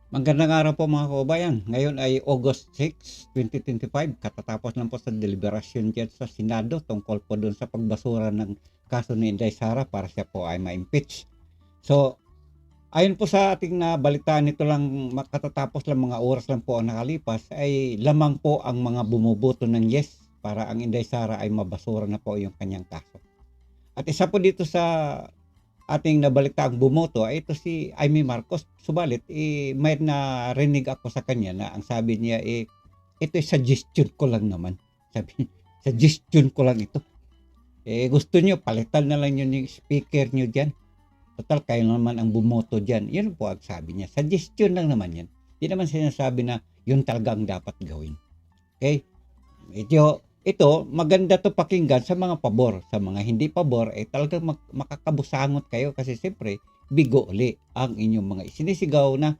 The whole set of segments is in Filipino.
Magandang araw po mga kababayan. Ngayon ay August 6, 2025. Katatapos lang po sa deliberasyon dyan sa Senado tungkol po doon sa pagbasura ng kaso ni Inday Sara para siya po ay ma-impeach. So, ayon po sa ating nabalitaan, nito lang katatapos lang mga oras lang po ang nakalipas, ay lamang po ang mga bumuboto ng yes para ang Inday Sara ay mabasura na po yung kanyang kaso. At isa po dito sa ating nabalitaang bumoto ay ito si Amy Marcos. Subalit, may narinig ako sa kanya na ang sabi niya ito ay suggestion ko lang naman. Sabi, suggestion ko lang ito. Gusto niyo, palitan na lang yun yung speaker niyo dyan. Total, kayo naman ang bumoto dyan. Yun po ang sabi niya. Suggestion lang naman yan. Hindi naman sinasabi na yun talagang dapat gawin. Okay? Medyo ito, maganda to pakinggan sa mga pabor. Sa mga hindi pabor, talagang makakabusangot kayo kasi siyempre, bigo uli ang inyong mga isinisigaw na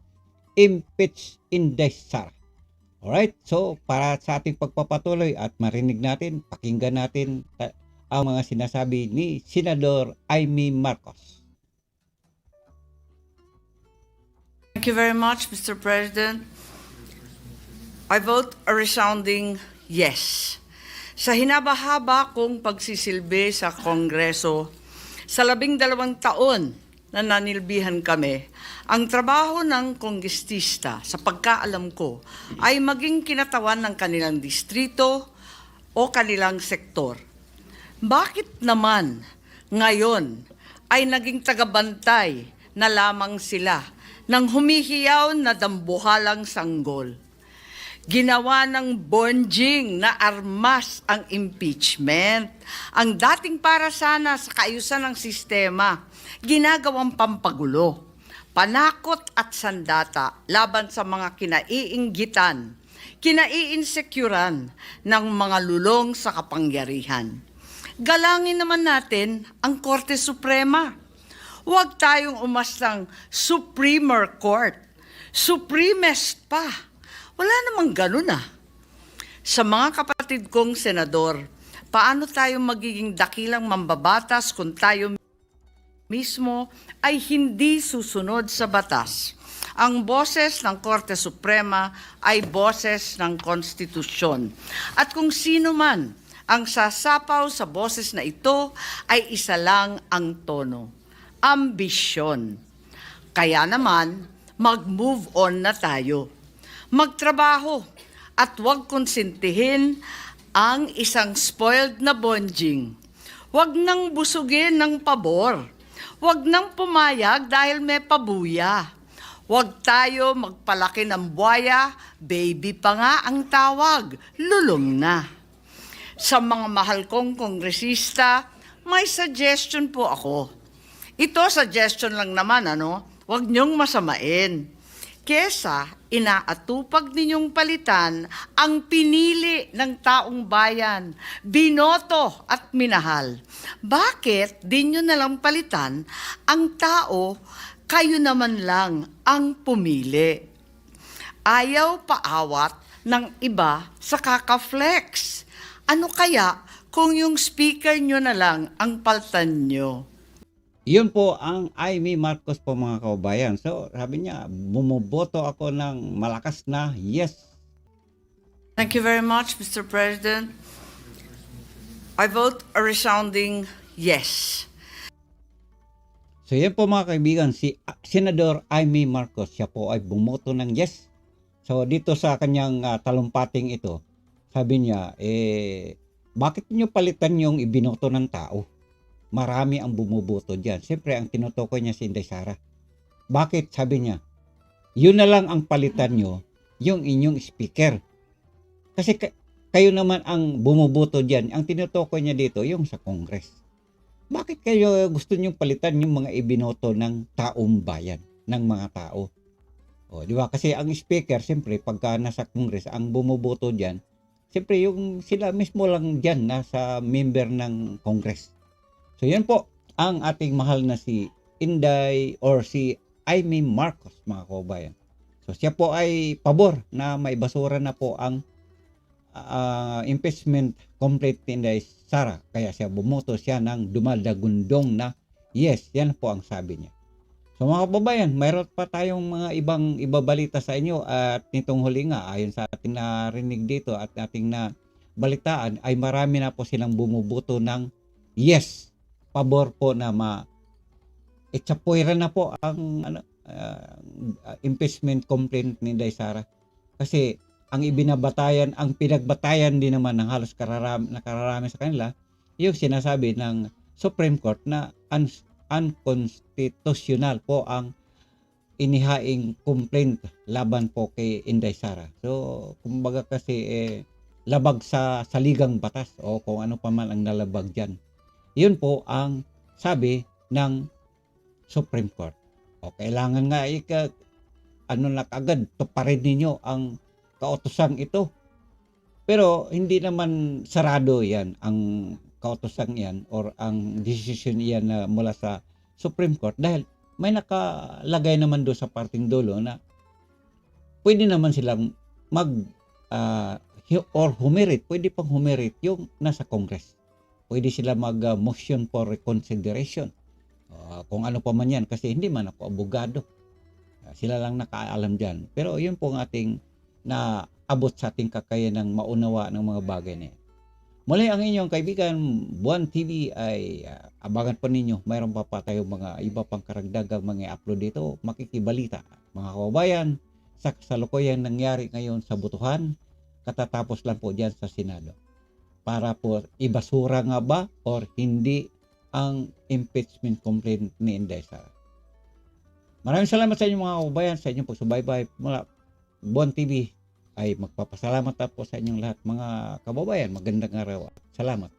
impeach Inday Sara. Alright? So, para sa ating pagpapatuloy at marinig natin, pakinggan natin ang mga sinasabi ni Senador Amy Marcos. Thank you very much, Mr. President. I vote a resounding yes. Sa hinabahaba kong pagsisilbi sa Kongreso, sa 12 taon na nanilbihan kami, ang trabaho ng kongrestista, sa pagkaalam ko, ay maging kinatawan ng kanilang distrito o kanilang sektor. Bakit naman ngayon ay naging tagabantay na lamang sila ng humihiyaw na dambuhalang sanggol? Ginawa ng bonjing na armas ang impeachment. Ang dating para sana sa kaayusan ng sistema, ginagawang pampagulo, panakot at sandata laban sa mga kinaiinggitan, kinaiinsecuran ng mga lulong sa kapangyarihan. Galangin naman natin ang Korte Suprema. Huwag tayong umastang Supreme Court, Supremest pa. Wala namang ganun ah. Sa mga kapatid kong senador, paano tayo magiging dakilang mambabatas kung tayo mismo ay hindi susunod sa batas? Ang boses ng Korte Suprema ay boses ng konstitusyon. At kung sino man ang sasapaw sa boses na ito ay isa lang ang tono, ambisyon. Kaya naman, mag-move on na tayo. Magtrabaho at huwag konsintihin ang isang spoiled na bonjing. Huwag nang busugin ng pabor. Huwag nang pumayag dahil may pabuya. Huwag tayo magpalaki ng buwaya, baby pa nga ang tawag, lulong na. Sa mga mahal kong kongresista, may suggestion po ako. Ito suggestion lang naman, Huwag niyong masamain. Kesa inaatupag ninyong palitan ang pinili ng taong bayan, binoto at minahal. Bakit di nyo nalang palitan ang tao, kayo naman lang ang pumili? Ayaw paawat ng iba sa kakaflex. Ano kaya kung yung speaker nyo na lang ang paltan nyo? Yun po ang Amy Marcos po mga kababayan. So, sabi niya, bumuboto ako ng malakas na yes. Thank you very much, Mr. President. I vote a resounding yes. So yan po mga kaibigan, si Senador Amy Marcos, siya po ay bumoto ng yes. So dito sa kanyang talumpating ito, sabi niya, bakit niyo palitan yung ibinoto ng tao? Marami ang bumuboto dyan. Siyempre, ang tinutukoy niya si Inday Sara. Bakit? Sabi niya, yun na lang ang palitan nyo, yung inyong speaker. Kasi kayo naman ang bumuboto dyan. Ang tinutukoy niya dito, yung sa Congress. Bakit kayo gusto nyo palitan yung mga ibinoto ng taong bayan, ng mga tao? O, di ba? Kasi ang speaker, siyempre, pagka nasa Congress, ang bumuboto dyan, siyempre, yung sila mismo lang dyan, nasa member ng Congress. So yan po ang ating mahal na si Inday or si Amy Marcos mga kababayan. So siya po ay pabor na may basura na po ang impeachment complete ni Inday Sara. Kaya siya bumoto siya ng dumadagundong na yes. Yan po ang sabi niya. So mga kababayan, mayroon pa tayong mga ibang ibabalita sa inyo at nitong huli nga ayon sa ating narinig dito at ating na balitaan ay marami na po silang bumubuto ng yes, pabor po na itsapuira na po ang impeachment complaint ni Inday Sara. Kasi ang pinagbatayan din naman ng halos nakararami sa kanila yung sinasabi ng Supreme Court na unconstitutional po ang inihaing complaint laban po kay Inday Sara. So, kumbaga kasi labag sa saligang batas o kung ano pa man ang nalabag dyan. Yun po ang sabi ng Supreme Court. O kailangan nga agad tuparin ninyo ang kautosang ito. Pero hindi naman sarado yan ang kautosang yan or ang decision yan na mula sa Supreme Court dahil may nakalagay naman doon sa parting dulo na pwede naman silang pwede pang humirit yung nasa Congress. Pwede sila motion for reconsideration. Kung ano pa man yan kasi hindi man ako abogado. Sila lang nakaalam dyan. Pero yun po ang ating naabot sa ating kakayanang maunawa ng mga bagay na yan. Muli ang inyong kaibigan, Buwan TV ay abangan pa ninyo. Mayroon pa tayong mga iba pang karagdagang mga upload dito. Makikibalita. Mga kababayan, sa kasalukuyan nangyari ngayon sa Butuhan, katatapos lang po dyan sa Senado. Para po ibasura nga ba or hindi ang impeachment complaint ni Inday Sara. Maraming salamat sa inyo mga kababayan, sa inyong pagsubaybay. Mula Buwan TV ay magpapasalamat po sa inyong lahat mga kababayan. Magandang araw. Salamat.